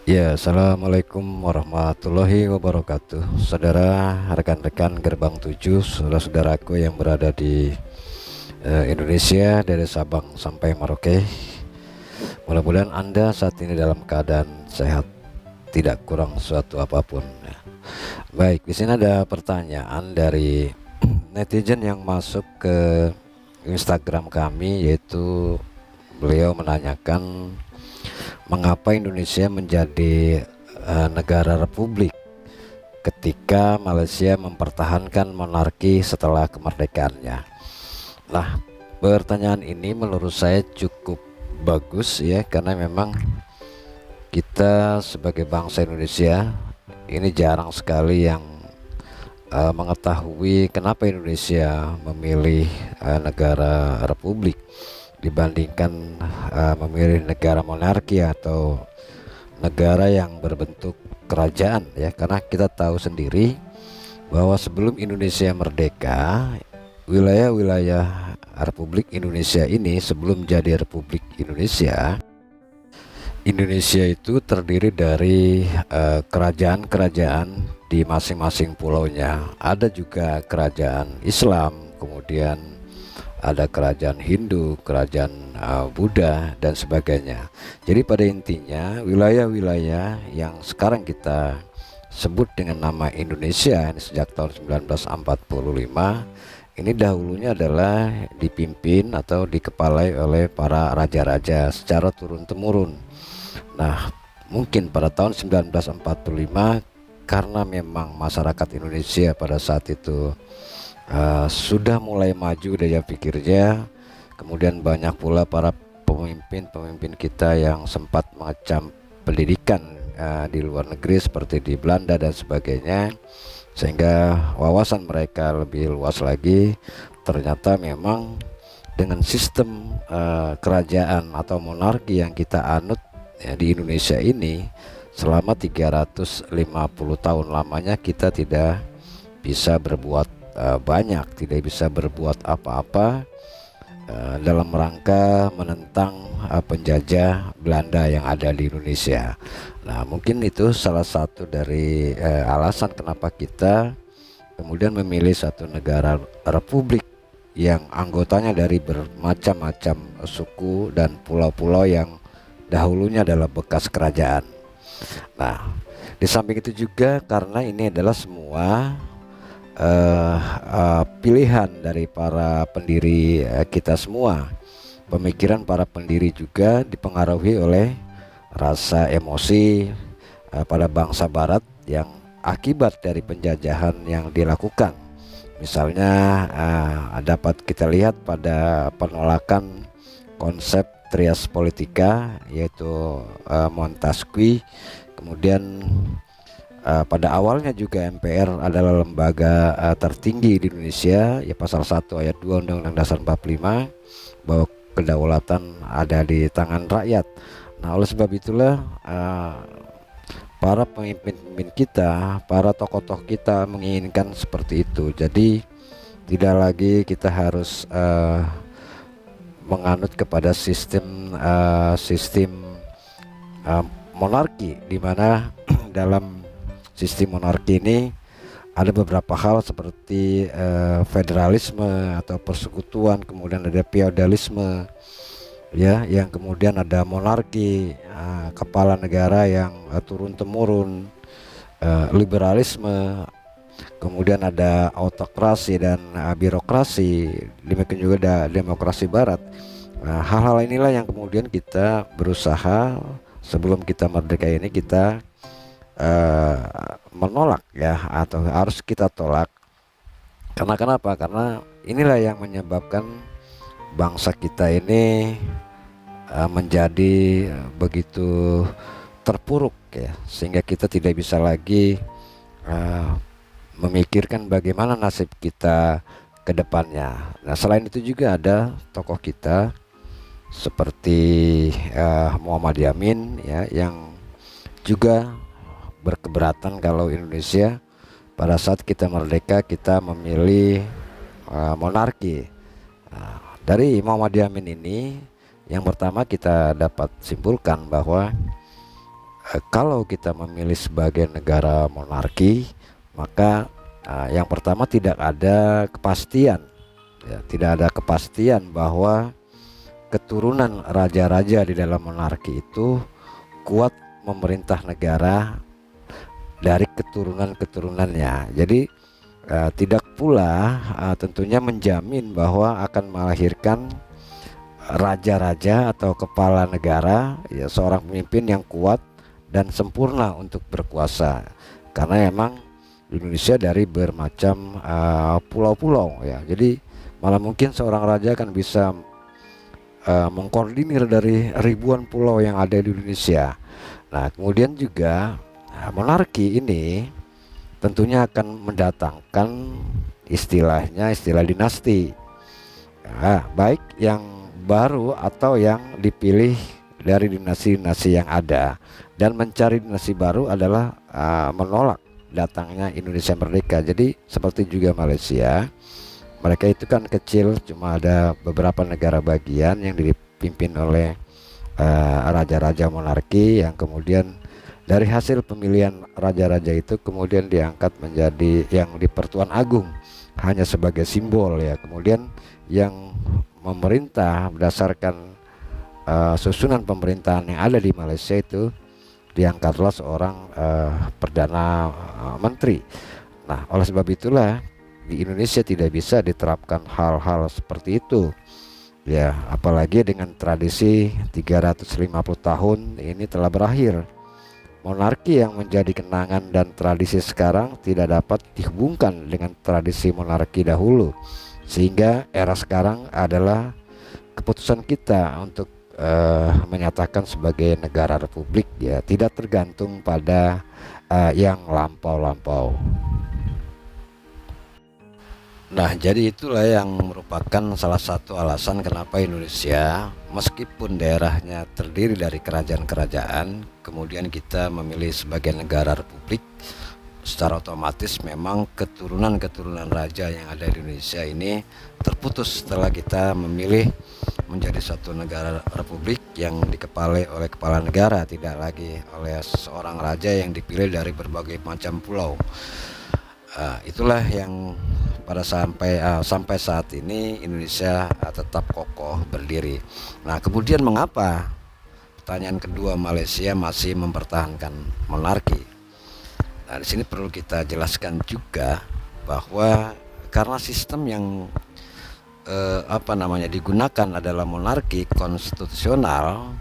Ya, assalamualaikum warahmatullahi wabarakatuh. Saudara, rekan-rekan Gerbang 7, saudara-saudaraku yang berada di Indonesia dari Sabang sampai Merauke. Mudah-mudahan Anda saat ini dalam keadaan sehat, tidak kurang suatu apapun. Baik, di sini ada pertanyaan dari netizen yang masuk ke Instagram kami, yaitu beliau menanyakan mengapa Indonesia menjadi negara republik ketika Malaysia mempertahankan monarki setelah kemerdekaannya. Nah, pertanyaan ini menurut saya cukup bagus ya, karena memang kita sebagai bangsa Indonesia ini jarang sekali yang mengetahui kenapa Indonesia memilih negara republik dibandingkan memilih negara monarki atau negara yang berbentuk kerajaan ya. Karena kita tahu sendiri bahwa sebelum Indonesia merdeka, wilayah-wilayah Republik Indonesia ini sebelum jadi Republik Indonesia, Indonesia itu terdiri dari kerajaan-kerajaan di masing-masing pulaunya. Ada juga kerajaan Islam, kemudian ada kerajaan Hindu, kerajaan Buddha dan sebagainya. Jadi pada intinya wilayah-wilayah yang sekarang kita sebut dengan nama Indonesia ini sejak tahun 1945 ini dahulunya adalah dipimpin atau dikepalai oleh para raja-raja secara turun-temurun. Nah, mungkin pada tahun 1945 karena memang masyarakat Indonesia pada saat itu sudah mulai maju daya pikirnya, kemudian banyak pula para pemimpin-pemimpin kita yang sempat mengecam pendidikan di luar negeri seperti di Belanda dan sebagainya, sehingga wawasan mereka lebih luas lagi. Ternyata memang dengan sistem kerajaan atau monarki yang kita anut ya, di Indonesia ini selama 350 tahun lamanya kita tidak bisa berbuat banyak, tidak bisa berbuat apa-apa dalam rangka menentang penjajah Belanda yang ada di Indonesia. Nah, mungkin itu salah satu dari alasan kenapa kita kemudian memilih satu negara republik yang anggotanya dari bermacam-macam suku dan pulau-pulau yang dahulunya adalah bekas kerajaan. Nah, di samping itu juga karena ini adalah semua pilihan dari para pendiri kita semua. Pemikiran para pendiri juga dipengaruhi oleh rasa emosi pada bangsa Barat yang akibat dari penjajahan yang dilakukan. Misalnya dapat kita lihat pada penolakan konsep trias politika, yaitu Montesquieu. Kemudian pada awalnya juga MPR adalah lembaga tertinggi di Indonesia ya, pasal 1 ayat 2 Undang-Undang Dasar 45 bahwa kedaulatan ada di tangan rakyat. Nah, oleh sebab itulah para pemimpin kita, para tokoh-tokoh kita menginginkan seperti itu. Jadi tidak lagi kita harus menganut kepada sistem monarki, di mana dalam sistem monarki ini ada beberapa hal seperti federalisme atau persekutuan, kemudian ada feodalisme ya, yang kemudian ada monarki, kepala negara yang turun temurun, liberalisme, kemudian ada autokrasi dan birokrasi, demikian juga ada demokrasi barat. Nah, hal-hal inilah yang kemudian kita berusaha sebelum kita merdeka ini kita menolak ya, atau harus kita tolak. Karena kenapa? Karena inilah yang menyebabkan bangsa kita ini menjadi begitu terpuruk ya, sehingga kita tidak bisa lagi memikirkan bagaimana nasib kita ke depannya. Nah, selain itu juga ada tokoh kita seperti Muhammad Yamin ya, yang juga berkeberatan kalau Indonesia pada saat kita merdeka kita memilih monarki. Dari Muhammad Yamin ini yang pertama kita dapat simpulkan bahwa Kalau kita memilih sebagai negara monarki, maka yang pertama tidak ada kepastian, ya, tidak ada kepastian bahwa keturunan raja-raja di dalam monarki itu kuat memerintah negara dari keturunan-keturunannya. Jadi tidak pula tentunya menjamin bahwa akan melahirkan raja-raja atau kepala negara, ya, seorang pemimpin yang kuat dan sempurna untuk berkuasa. Karena emang Indonesia dari bermacam pulau-pulau, ya. Jadi malah mungkin seorang raja kan bisa mengkoordinir dari ribuan pulau yang ada di Indonesia. Nah, kemudian juga monarki ini tentunya akan mendatangkan istilah dinasti, ya, baik yang baru atau yang dipilih dari dinasti-dinasti yang ada. Dan mencari dinasti baru adalah menolak datangnya Indonesia merdeka. Jadi seperti juga Malaysia, mereka itu kan kecil, cuma ada beberapa negara bagian yang dipimpin oleh raja-raja monarki, yang kemudian dari hasil pemilihan raja-raja itu kemudian diangkat menjadi yang di Pertuan Agung hanya sebagai simbol, ya. Kemudian yang memerintah berdasarkan susunan pemerintahan yang ada di Malaysia itu diangkatlah seorang perdana menteri. Nah, oleh sebab itulah di Indonesia tidak bisa diterapkan hal-hal seperti itu, ya, apalagi dengan tradisi 350 tahun ini telah berakhir. Monarki yang menjadi kenangan dan tradisi sekarang tidak dapat dihubungkan dengan tradisi monarki dahulu, sehingga era sekarang adalah keputusan kita untuk menyatakan sebagai negara republik, ya, tidak tergantung pada yang lampau-lampau. Nah, jadi itulah yang merupakan salah satu alasan kenapa Indonesia, meskipun daerahnya terdiri dari kerajaan-kerajaan, kemudian kita memilih sebagai negara republik, secara otomatis memang keturunan-keturunan raja yang ada di Indonesia ini terputus setelah kita memilih menjadi suatu negara republik yang dikepalai oleh kepala negara, tidak lagi oleh seorang raja yang dipilih dari berbagai macam pulau. Itulah yang sampai saat ini Indonesia tetap kokoh berdiri. Nah, kemudian mengapa, pertanyaan kedua, Malaysia masih mempertahankan monarki? Nah, di sini perlu kita jelaskan juga bahwa karena sistem yang digunakan adalah monarki konstitusional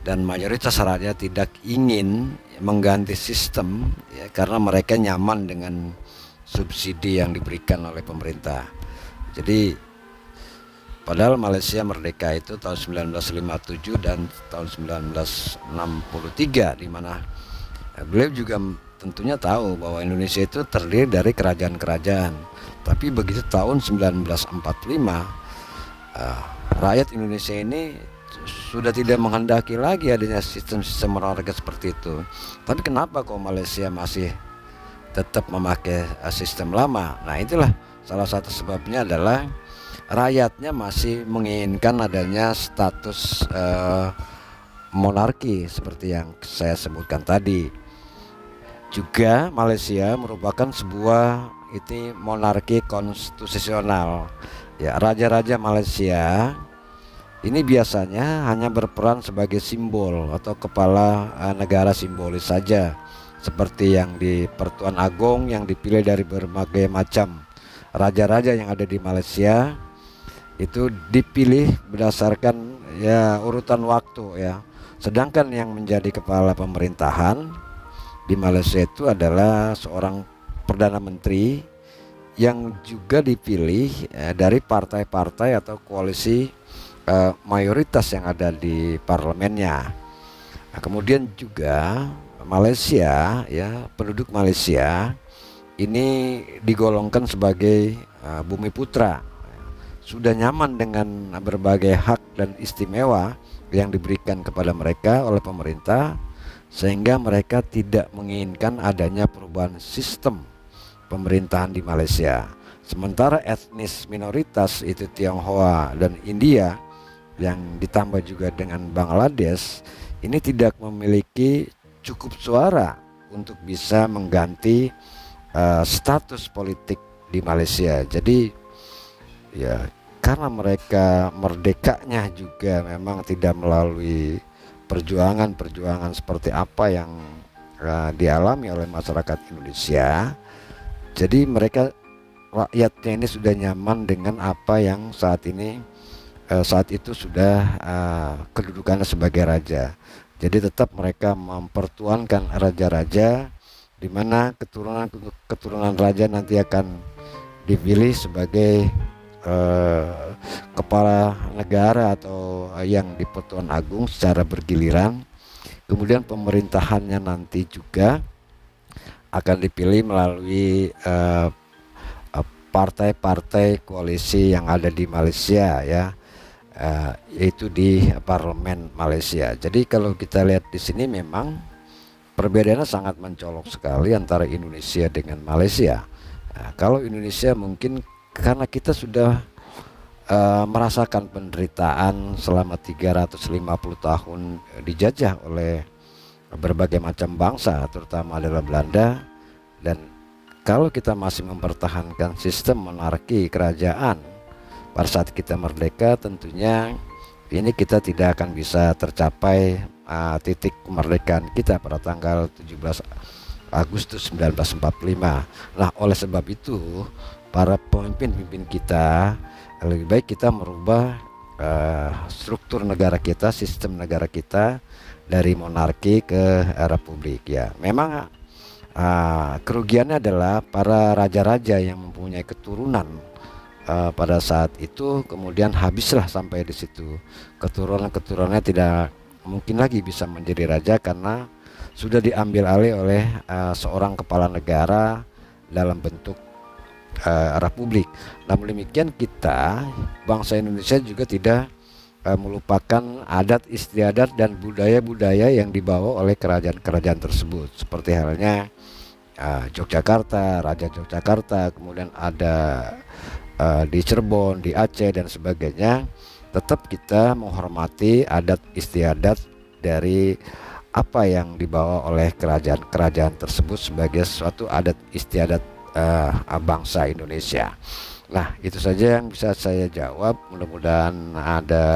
dan mayoritas rakyat tidak ingin mengganti sistem, ya, karena mereka nyaman dengan subsidi yang diberikan oleh pemerintah. Jadi padahal Malaysia merdeka itu tahun 1957 dan tahun 1963, di mana beliau juga tentunya tahu bahwa Indonesia itu terdiri dari kerajaan-kerajaan. Tapi begitu tahun 1945, rakyat Indonesia ini sudah tidak menghendaki lagi adanya sistem-sistem monarki seperti itu. Tapi kenapa kok Malaysia masih tetap memakai sistem lama? Nah, itulah salah satu sebabnya adalah rakyatnya masih menginginkan adanya status monarki seperti yang saya sebutkan tadi. Juga Malaysia merupakan sebuah monarki konstitusional, ya. Raja-raja Malaysia ini biasanya hanya berperan sebagai simbol atau kepala negara simbolis saja, seperti yang di Pertuan Agung yang dipilih dari berbagai macam raja-raja yang ada di Malaysia. Itu dipilih berdasarkan, ya, urutan waktu, ya. Sedangkan yang menjadi kepala pemerintahan di Malaysia itu adalah seorang perdana menteri yang juga dipilih dari partai-partai atau koalisi mayoritas yang ada di parlemennya. Nah, kemudian juga Malaysia, ya, penduduk Malaysia ini digolongkan sebagai bumi putra, sudah nyaman dengan berbagai hak dan istimewa yang diberikan kepada mereka oleh pemerintah, sehingga mereka tidak menginginkan adanya perubahan sistem pemerintahan di Malaysia. Sementara etnis minoritas itu Tionghoa dan India yang ditambah juga dengan Bangladesh ini tidak memiliki cukup suara untuk bisa mengganti status politik di Malaysia. Jadi ya, karena mereka merdekanya juga memang tidak melalui perjuangan-perjuangan seperti apa yang dialami oleh masyarakat Indonesia. Jadi mereka, rakyatnya ini sudah nyaman dengan apa yang saat itu sudah kedudukannya sebagai raja. Jadi tetap mereka mempertuankan raja-raja, di mana keturunan raja nanti akan dipilih sebagai kepala negara atau yang di Pertuan Agung secara bergiliran. Kemudian pemerintahannya nanti juga akan dipilih melalui partai-partai koalisi yang ada di Malaysia, ya, yaitu di parlemen Malaysia. Jadi kalau kita lihat di sini memang perbedaannya sangat mencolok sekali antara Indonesia dengan Malaysia. Nah, kalau Indonesia mungkin karena kita sudah merasakan penderitaan selama 350 tahun dijajah oleh berbagai macam bangsa, terutama adalah Belanda, dan kalau kita masih mempertahankan sistem monarki kerajaan pada saat kita merdeka, tentunya ini kita tidak akan bisa tercapai titik kemerdekaan kita pada tanggal 17 Agustus 1945. Nah, oleh sebab itu para pemimpin kita lebih baik kita merubah struktur negara kita, sistem negara kita dari monarki ke republik. Ya, memang kerugiannya adalah para raja-raja yang mempunyai keturunan pada saat itu kemudian habislah sampai di situ. Keturunannya tidak mungkin lagi bisa menjadi raja karena sudah diambil alih oleh seorang kepala negara dalam bentuk republik. Namun demikian kita bangsa Indonesia juga tidak melupakan adat istiadat dan budaya-budaya yang dibawa oleh kerajaan-kerajaan tersebut, seperti halnya Yogyakarta, Raja Yogyakarta, kemudian ada di Cirebon, di Aceh dan sebagainya. Tetap kita menghormati adat istiadat dari apa yang dibawa oleh kerajaan-kerajaan tersebut sebagai suatu adat istiadat bangsa Indonesia. Nah, itu saja yang bisa saya jawab. Mudah-mudahan ada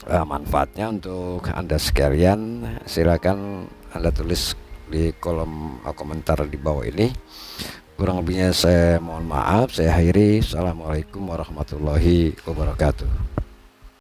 manfaatnya untuk Anda sekalian. Silakan Anda tulis di kolom komentar di bawah ini. Kurang lebihnya saya mohon maaf. Saya akhiri. Assalamualaikum warahmatullahi wabarakatuh.